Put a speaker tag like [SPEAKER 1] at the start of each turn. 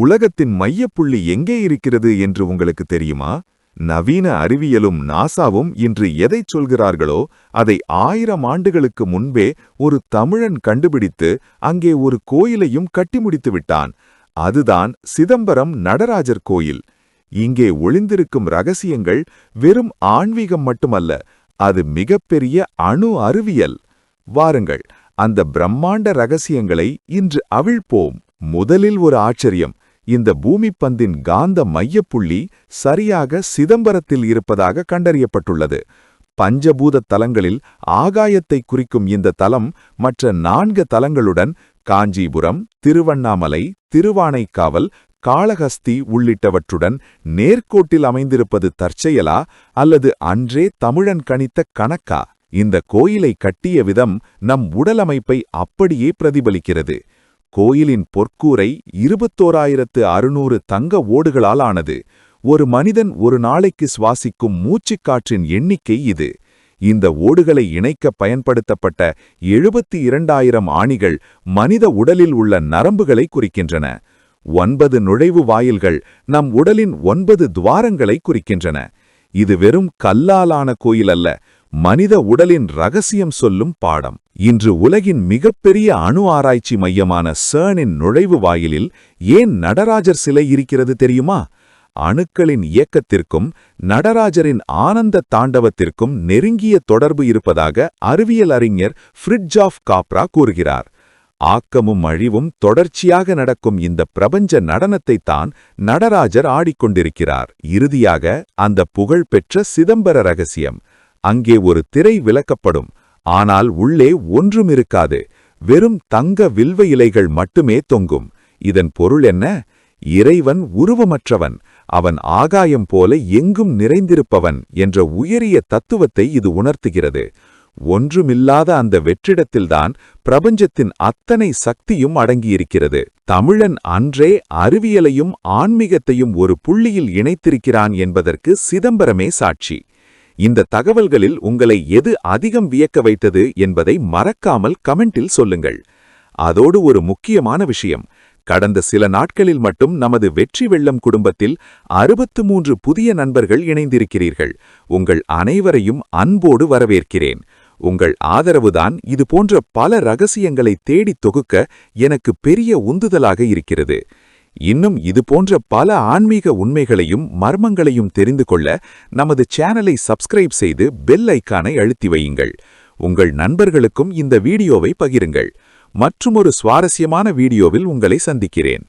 [SPEAKER 1] உலகத்தின் மையப்புள்ளி எங்கே இருக்கிறது என்று உங்களுக்கு தெரியுமா? நவீன அறிவியலும் நாசாவும் இன்று எதைச் சொல்கிறார்களோ அதை 1000 ஆண்டுகளுக்கு முன்பே ஒரு தமிழன் கண்டுபிடித்து அங்கே ஒரு கோயிலையும் கட்டி முடித்து விட்டான். அதுதான் சிதம்பரம் நடராஜர் கோயில். இங்கே ஒளிந்திருக்கும் ரகசியங்கள் வெறும் ஆன்மீகம் மட்டுமல்ல, அது மிகப்பெரிய அணு அறிவியல். வாருங்கள், அந்த பிரம்மாண்ட ரகசியங்களை இன்று அவிழ்ப்போம். முதலில் ஒரு ஆச்சரியம். இந்த பூமிப்பந்தின் காந்த மையப்புள்ளி சரியாக சிதம்பரத்தில் இருப்பதாக கண்டறியப்பட்டுள்ளது. பஞ்சபூத தலங்களில் ஆகாயத்தை குறிக்கும் இந்த தலம் மற்ற 4 தலங்களுடன் காஞ்சிபுரம், திருவண்ணாமலை, திருவானைக்காவல், காளஹஸ்தி உள்ளிட்டவற்றுடன் நேர்கோட்டில் அமைந்திருப்பது தற்செயலா அல்லது அன்றே தமிழன் கணித்த கணக்கா? இந்த கோயிலை கட்டிய விதம் நம் உடலமைப்பை அப்படியே பிரதிபலிக்கிறது. கோயிலின் பொற்கூரை 21600 தங்க ஓடுகளால் ஆனது. ஒரு மனிதன் ஒரு நாளைக்கு சுவாசிக்கும் மூச்சுக்காற்றின் எண்ணிக்கை இது. இந்த ஓடுகளை இணைக்க பயன்படுத்தப்பட்ட 72000 ஆணிகள் மனித உடலில் உள்ள நரம்புகளை குறிக்கின்றன. 9 நுழைவு வாயில்கள் நம் உடலின் 9 துவாரங்களை குறிக்கின்றன. இது வெறும் கல்லாலான கோயில் அல்ல, மனித உடலின் ரகசியம் சொல்லும் பாடம். இன்று உலகின் மிகப்பெரிய அணு ஆராய்ச்சி மையமான CERN-இன் நுழைவு வாயிலில் ஏன் நடராஜர் சிலை இருக்கிறது தெரியுமா? அணுக்களின் இயக்கத்திற்கும் நடராஜரின் ஆனந்த தாண்டவத்திற்கும் நெருங்கிய தொடர்பு இருப்பதாக அறிவியல் அறிஞர் ஃப்ரிட்ஜாஃப் காப்ரா கூறுகிறார். ஆக்கமும் அழிவும் தொடர்ச்சியாக நடக்கும் இந்த பிரபஞ்ச நடனத்தைத்தான் நடராஜர் ஆடிக்கொண்டிருக்கிறார். இறுதியாக அந்த புகழ்பெற்ற சிதம்பர ரகசியம். அங்கே ஒரு திரை விலக்கப்படும், ஆனால் உள்ளே ஒன்றும் இருக்காது. வெறும் தங்க வில்வ இலைகள் மட்டுமே தொங்கும். இதன் பொருள் என்ன? இறைவன் உருவமற்றவன், அவன் ஆகாயம் போல எங்கும் நிறைந்திருப்பவன் என்ற உயரிய தத்துவத்தை இது உணர்த்துகிறது. ஒன்றுமில்லாத அந்த வெற்றிடத்தில்தான் பிரபஞ்சத்தின் அத்தனை சக்தியும் அடங்கியிருக்கிறது. தமிழன் அன்றே அறிவியலையும் ஆன்மீகத்தையும் ஒரு புள்ளியில் இணைத்திருக்கிறான் என்பதற்கு சிதம்பரமே சாட்சி. இந்த தகவல்களில் உங்களை எது அதிகம் வியக்க வைத்தது என்பதை மறக்காமல் கமெண்டில் சொல்லுங்கள். அதோடு ஒரு முக்கியமான விஷயம், கடந்த சில நாட்களில் மட்டும் நமது வெற்றி வெள்ளம் குடும்பத்தில் 63 புதிய நண்பர்கள் இணைந்திருக்கிறீர்கள். உங்கள் அனைவரையும் அன்போடு வரவேற்கிறேன். உங்கள் ஆதரவுதான் இது போன்ற பல ரகசியங்களை தேடித் தொகுக்க எனக்கு பெரிய உந்துதலாக இருக்கிறது. இன்னும் இது போன்ற பல ஆன்மீக உண்மைகளையும் மர்மங்களையும் தெரிந்து கொள்ள நமது சேனலை சப்ஸ்கிரைப் செய்து பெல் ஐக்கானை அழுத்தி வையுங்கள். உங்கள் நண்பர்களுக்கும் இந்த வீடியோவை பகிருங்கள். மற்றுமொரு சுவாரஸ்யமான வீடியோவில் உங்களை சந்திக்கிறேன்.